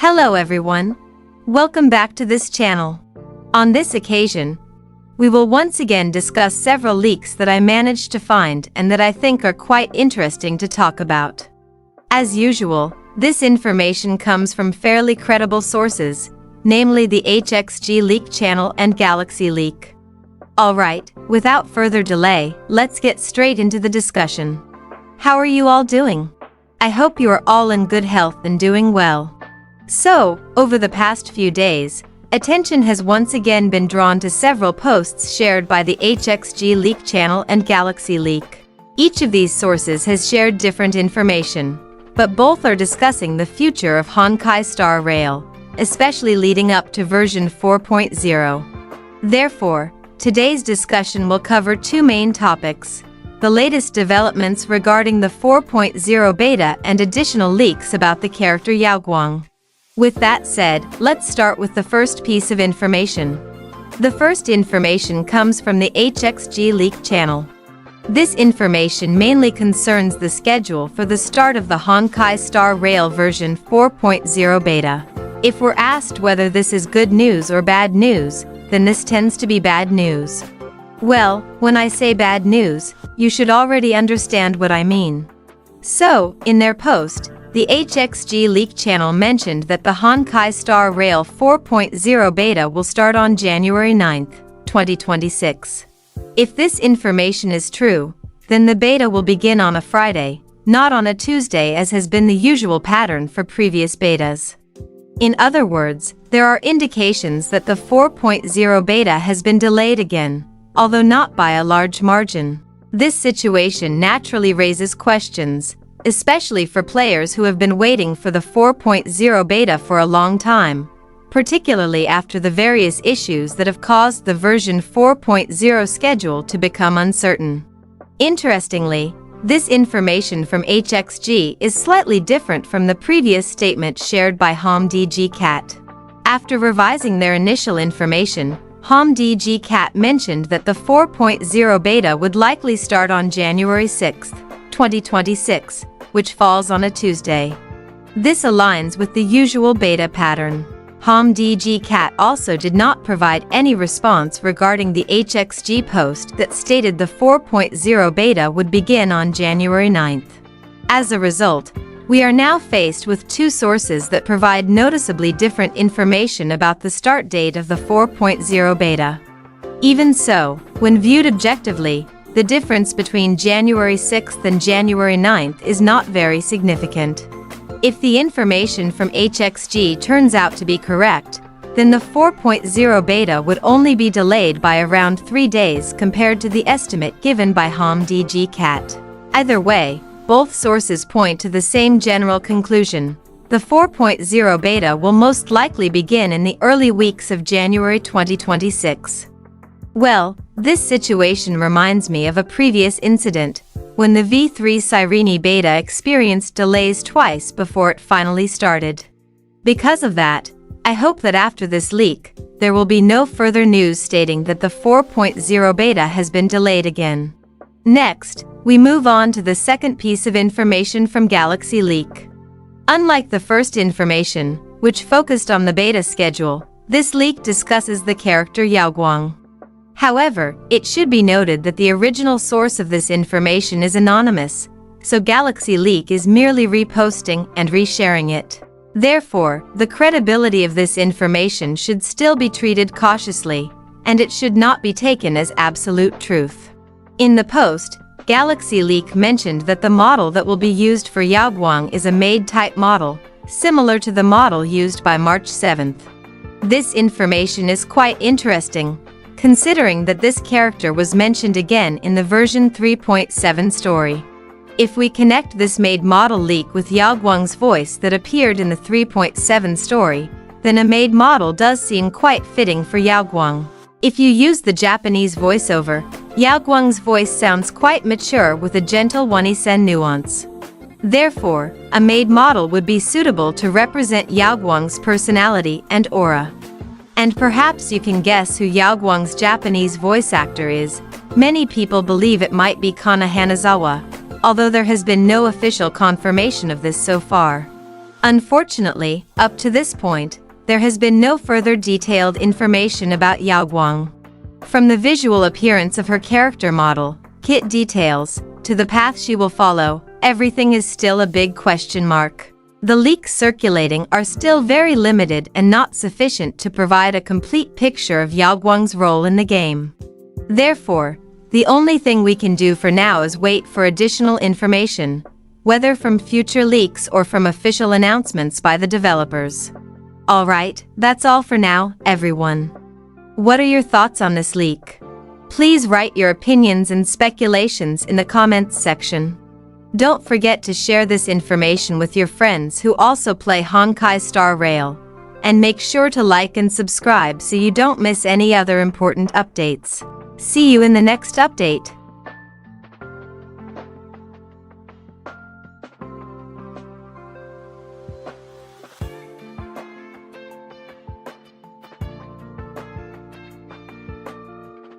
Hello everyone. Welcome back to this channel. On this occasion, we will once again discuss several leaks that I managed to find and that I think are quite interesting to talk about. As usual, this information comes from fairly credible sources, namely the HXG Leak channel and Galaxy Leak. Alright, without further delay, let's get straight into the discussion. How are you all doing? I hope you are all in good health and doing well. So, over the past few days, attention has once again been drawn to several posts shared by the HXG Leak channel and Galaxy Leak. Each of these sources has shared different information, but both are discussing the future of Honkai Star Rail, especially leading up to version 4.0. Therefore, today's discussion will cover two main topics: the latest developments regarding the 4.0 beta and additional leaks about the character Yaoguang. With that said, let's start with the first piece of information. The first information comes from the HXG Leak channel. This information mainly concerns the schedule for the start of the Honkai Star Rail version 4.0 beta. If we're asked whether this is good news or bad news, then this tends to be bad news. Well, when I say bad news, you should already understand what I mean. So, in their post, the HXG Leak channel mentioned that the Honkai Star Rail 4.0 beta will start on January 9th, 2026. If this information is true, then the beta will begin on a Friday, not on a Tuesday as has been the usual pattern for previous betas. In other words, there are indications that the 4.0 beta has been delayed again, although not by a large margin. This situation naturally raises questions, especially for players who have been waiting for the 4.0 beta for a long time, particularly after the various issues that have caused the version 4.0 schedule to become uncertain. Interestingly, this information from HXG is slightly different from the previous statement shared by HomDG-Cat. After revising their initial information, HomDG-Cat mentioned that the 4.0 beta would likely start on January 6, 2026, which falls on a Tuesday. This aligns with the usual beta pattern. HomDG-Cat also did not provide any response regarding the HXG post that stated the 4.0 beta would begin on January 9th. As a result, we are now faced with two sources that provide noticeably different information about the start date of the 4.0 beta. Even so, when viewed objectively, the difference between January 6th and January 9th is not very significant. If the information from HXG turns out to be correct, then the 4.0 beta would only be delayed by around 3 days compared to the estimate given by HomDG-Cat. Either way, both sources point to the same general conclusion: the 4.0 beta will most likely begin in the early weeks of January 2026. Well, this situation reminds me of a previous incident, when the V3 Cyrene beta experienced delays twice before it finally started. Because of that, I hope that after this leak, there will be no further news stating that the 4.0 beta has been delayed again. Next, we move on to the second piece of information from Galaxy Leak. Unlike the first information, which focused on the beta schedule, this leak discusses the character Yaoguang. However, it should be noted that the original source of this information is anonymous, so Galaxy Leak is merely reposting and resharing it. Therefore, the credibility of this information should still be treated cautiously, and it should not be taken as absolute truth. In the post, Galaxy Leak mentioned that the model that will be used for Yaoguang is a maid-type model, similar to the model used by March 7th. This information is quite interesting, considering that this character was mentioned again in the version 3.7 story. If we connect this maid model leak with Yaoguang's voice that appeared in the 3.7 story, then a maid model does seem quite fitting for Yaoguang. If you use the Japanese voiceover, Yaoguang's voice sounds quite mature with a gentle one-isen nuance. Therefore, a maid model would be suitable to represent Yaoguang's personality and aura. And perhaps you can guess who Yaoguang's Japanese voice actor is. Many people believe it might be Kana Hanazawa, although there has been no official confirmation of this so far. Unfortunately, up to this point, there has been no further detailed information about Yaoguang. From the visual appearance of her character model, kit details, to the path she will follow, everything is still a big question mark. The leaks circulating are still very limited and not sufficient to provide a complete picture of Yaoguang's role in the game. Therefore, the only thing we can do for now is wait for additional information, whether from future leaks or from official announcements by the developers. Alright, that's all for now, everyone. What are your thoughts on this leak? Please write your opinions and speculations in the comments section. Don't forget to share this information with your friends who also play honkaistarrail, and make sure to like and subscribe so you don't miss any other important updates. See you in the next update.